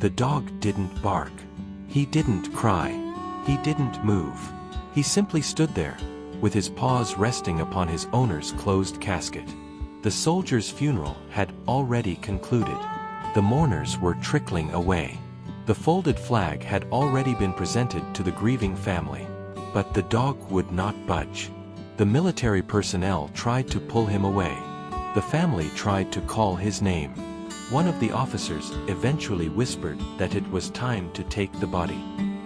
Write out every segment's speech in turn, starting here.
The dog didn't bark. He didn't cry. He didn't move. He simply stood there, with his paws resting upon his owner's closed casket. The soldier's funeral had already concluded. The mourners were trickling away. The folded flag had already been presented to the grieving family. But the dog would not budge. The military personnel tried to pull him away. The family tried to call his name. One of the officers eventually whispered that it was time to take the body.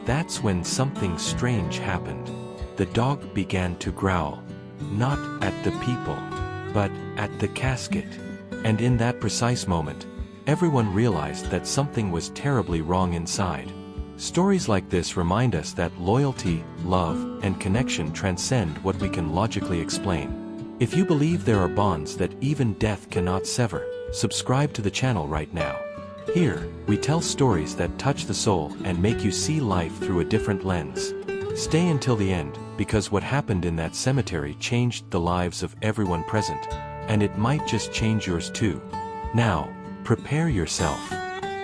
That's when something strange happened. The dog began to growl. Not at the people, but at the casket. And in that precise moment, everyone realized that something was terribly wrong inside. Stories like this remind us that loyalty, love, and connection transcend what we can logically explain. If you believe there are bonds that even death cannot sever, subscribe to the channel right now. Here, we tell stories that touch the soul and make you see life through a different lens. Stay until the end, because what happened in that cemetery changed the lives of everyone present, and it might just change yours too. Now, prepare yourself.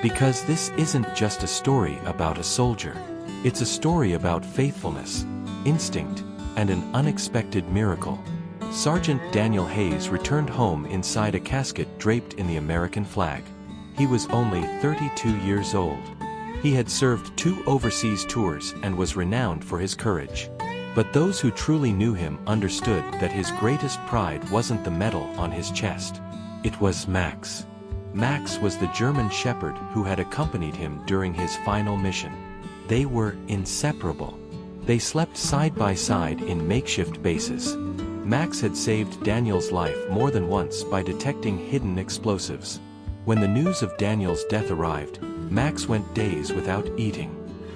Because this isn't just a story about a soldier. It's a story about faithfulness, instinct, and an unexpected miracle. Sergeant Daniel Hayes returned home inside a casket draped in the American flag. He was only 32 years old. He had served 2 overseas tours and was renowned for his courage. But those who truly knew him understood that his greatest pride wasn't the medal on his chest. It was Max. Max was the German shepherd who had accompanied him during his final mission. They were inseparable. They slept side by side in makeshift bases. Max had saved Daniel's life more than once by detecting hidden explosives. When the news of Daniel's death arrived, Max went days without eating.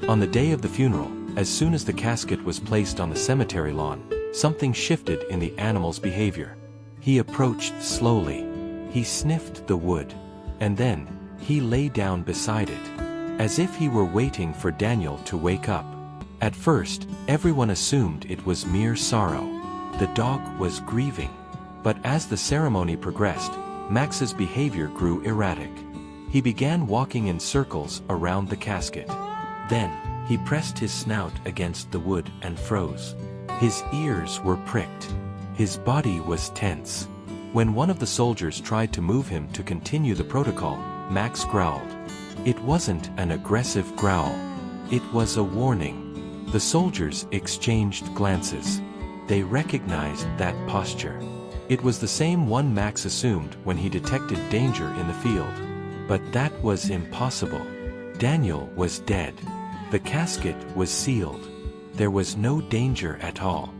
On the day of the funeral, as soon as the casket was placed on the cemetery lawn, something shifted in the animal's behavior. He approached slowly. He sniffed the wood. And then, he lay down beside it, as if he were waiting for Daniel to wake up. At first, everyone assumed it was mere sorrow. The dog was grieving. But as the ceremony progressed, Max's behavior grew erratic. He began walking in circles around the casket. Then, he pressed his snout against the wood and froze. His ears were pricked. His body was tense. When one of the soldiers tried to move him to continue the protocol, Max growled. It wasn't an aggressive growl. It was a warning. The soldiers exchanged glances. They recognized that posture. It was the same one Max assumed when he detected danger in the field. But that was impossible. Daniel was dead. The casket was sealed. There was no danger at all.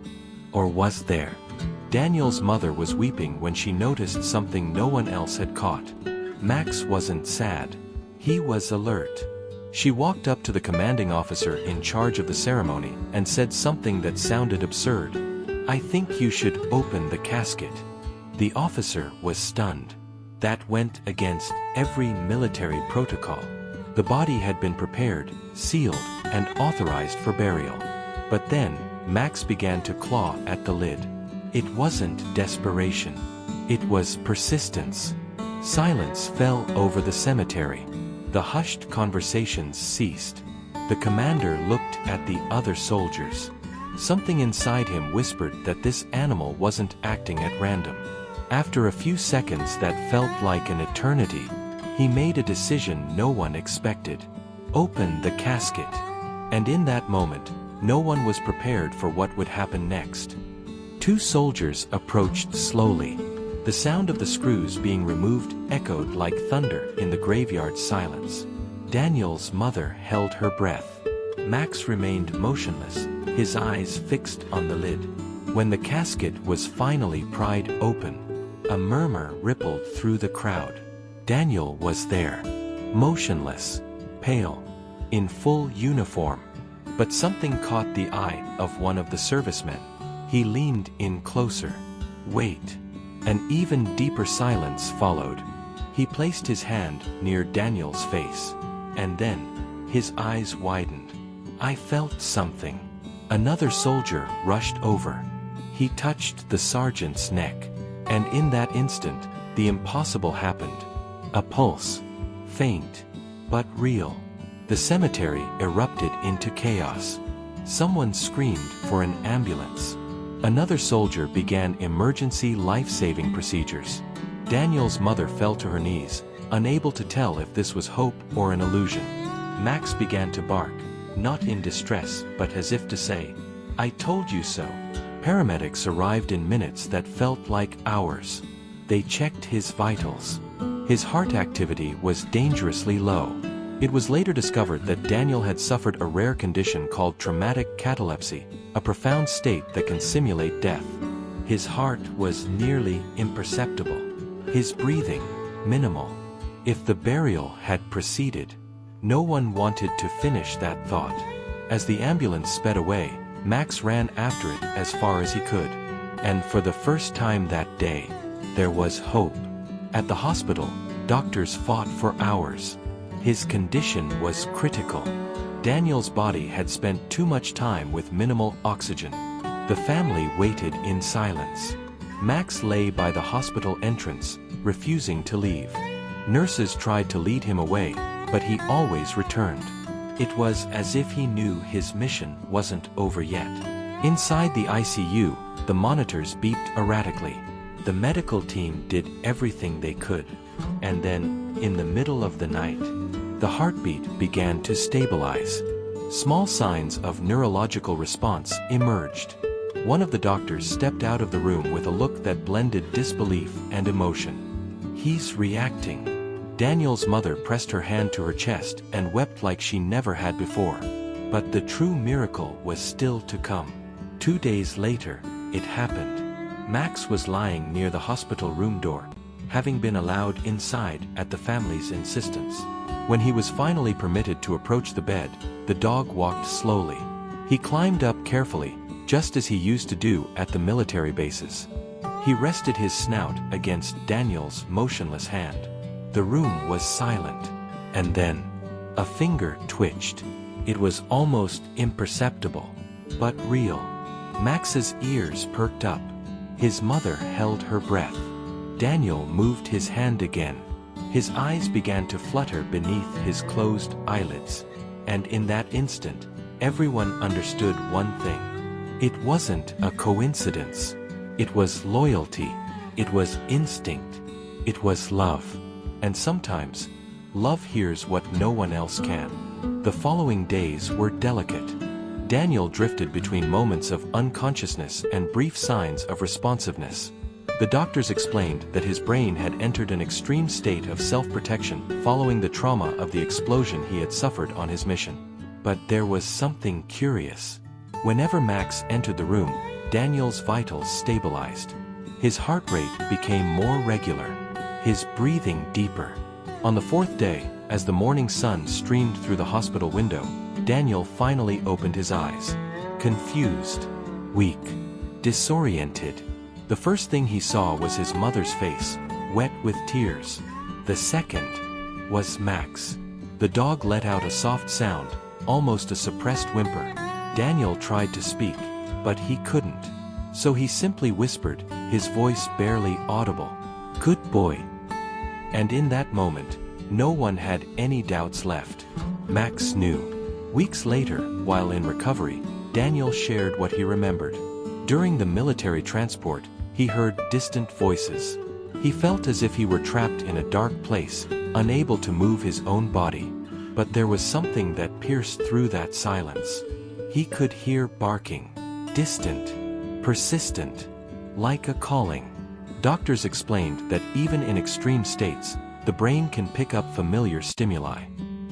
Or was there? Daniel's mother was weeping when she noticed something no one else had caught. Max wasn't sad. He was alert. She walked up to the commanding officer in charge of the ceremony and said something that sounded absurd. I think you should open the casket. The officer was stunned. That went against every military protocol. The body had been prepared, sealed, and authorized for burial. But then, Max began to claw at the lid. It wasn't desperation. It was persistence. Silence fell over the cemetery. The hushed conversations ceased. The commander looked at the other soldiers. Something inside him whispered that this animal wasn't acting at random. After a few seconds that felt like an eternity, he made a decision no one expected. Open the casket. And in that moment, no one was prepared for what would happen next. 2 soldiers approached slowly. The sound of the screws being removed echoed like thunder in the graveyard silence. Daniel's mother held her breath. Max remained motionless, his eyes fixed on the lid. When the casket was finally pried open, a murmur rippled through the crowd. Daniel was there, motionless, pale, in full uniform. But something caught the eye of one of the servicemen. He leaned in closer. Wait. An even deeper silence followed. He placed his hand near Daniel's face. And then, his eyes widened. I felt something. Another soldier rushed over. He touched the sergeant's neck. And in that instant, the impossible happened. A pulse. Faint, but real. The cemetery erupted into chaos. Someone screamed for an ambulance. Another soldier began emergency life-saving procedures. Daniel's mother fell to her knees, unable to tell if this was hope or an illusion. Max began to bark, not in distress but as if to say, "I told you so." Paramedics arrived in minutes that felt like hours. They checked his vitals. His heart activity was dangerously low. It was later discovered that Daniel had suffered a rare condition called traumatic catalepsy, a profound state that can simulate death. His heart was nearly imperceptible. His breathing, minimal. If the burial had proceeded, no one wanted to finish that thought. As the ambulance sped away, Max ran after it as far as he could. And for the first time that day, there was hope. At the hospital, doctors fought for hours. His condition was critical. Daniel's body had spent too much time with minimal oxygen. The family waited in silence. Max lay by the hospital entrance, refusing to leave. Nurses tried to lead him away, but he always returned. It was as if he knew his mission wasn't over yet. Inside the ICU, the monitors beeped erratically. The medical team did everything they could. And then, in the middle of the night, the heartbeat began to stabilize. Small signs of neurological response emerged. One of the doctors stepped out of the room with a look that blended disbelief and emotion. "He's reacting." Daniel's mother pressed her hand to her chest and wept like she never had before. But the true miracle was still to come. 2 days later, it happened. Max was lying near the hospital room door, having been allowed inside at the family's insistence. When he was finally permitted to approach the bed, the dog walked slowly. He climbed up carefully, just as he used to do at the military bases. He rested his snout against Daniel's motionless hand. The room was silent. And then, a finger twitched. It was almost imperceptible, but real. Max's ears perked up. His mother held her breath. Daniel moved his hand again. His eyes began to flutter beneath his closed eyelids. And in that instant, everyone understood one thing. It wasn't a coincidence. It was loyalty. It was instinct. It was love. And sometimes, love hears what no one else can. The following days were delicate. Daniel drifted between moments of unconsciousness and brief signs of responsiveness. The doctors explained that his brain had entered an extreme state of self-protection following the trauma of the explosion he had suffered on his mission. But there was something curious. Whenever Max entered the room, Daniel's vitals stabilized. His heart rate became more regular, his breathing deeper. On the 4th day, as the morning sun streamed through the hospital window, Daniel finally opened his eyes. Confused, weak, disoriented. The first thing he saw was his mother's face, wet with tears. The second was Max. The dog let out a soft sound, almost a suppressed whimper. Daniel tried to speak, but he couldn't. So he simply whispered, his voice barely audible, "Good boy." And in that moment, no one had any doubts left. Max knew. Weeks later, while in recovery, Daniel shared what he remembered. During the military transport, he heard distant voices. He felt as if he were trapped in a dark place, unable to move his own body. But there was something that pierced through that silence. He could hear barking. Distant. Persistent. Like a calling. Doctors explained that even in extreme states, the brain can pick up familiar stimuli.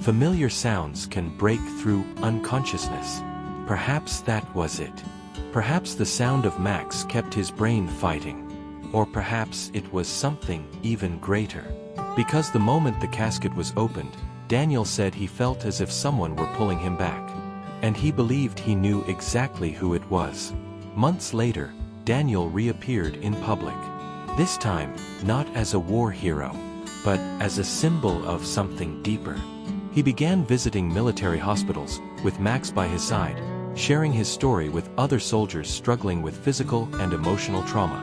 Familiar sounds can break through unconsciousness. Perhaps that was it. Perhaps the sound of Max kept his brain fighting. Or perhaps it was something even greater. Because the moment the casket was opened, Daniel said he felt as if someone were pulling him back. And he believed he knew exactly who it was. Months later, Daniel reappeared in public. This time, not as a war hero, but as a symbol of something deeper. He began visiting military hospitals, with Max by his side, sharing his story with other soldiers struggling with physical and emotional trauma.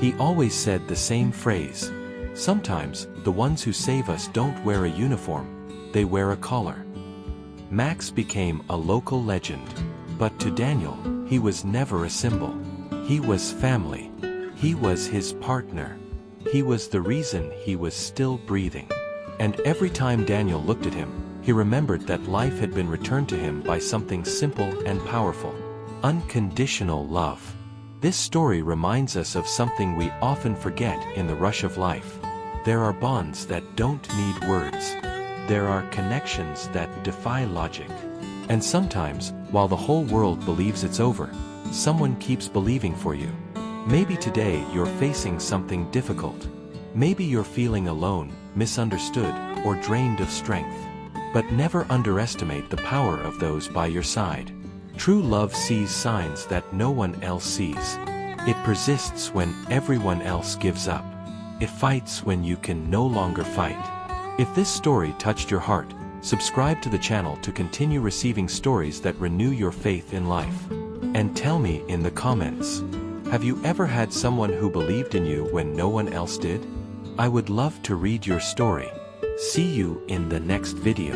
He always said the same phrase: "Sometimes, the ones who save us don't wear a uniform, they wear a collar." Max became a local legend. But to Daniel, he was never a symbol. He was family. He was his partner. He was the reason he was still breathing. And every time Daniel looked at him, he remembered that life had been returned to him by something simple and powerful: unconditional love. This story reminds us of something we often forget in the rush of life. There are bonds that don't need words. There are connections that defy logic. And sometimes, while the whole world believes it's over, someone keeps believing for you. Maybe today you're facing something difficult. Maybe you're feeling alone, misunderstood, or drained of strength. But never underestimate the power of those by your side. True love sees signs that no one else sees. It persists when everyone else gives up. It fights when you can no longer fight. If this story touched your heart, subscribe to the channel to continue receiving stories that renew your faith in life. And tell me in the comments, have you ever had someone who believed in you when no one else did? I would love to read your story. See you in the next video.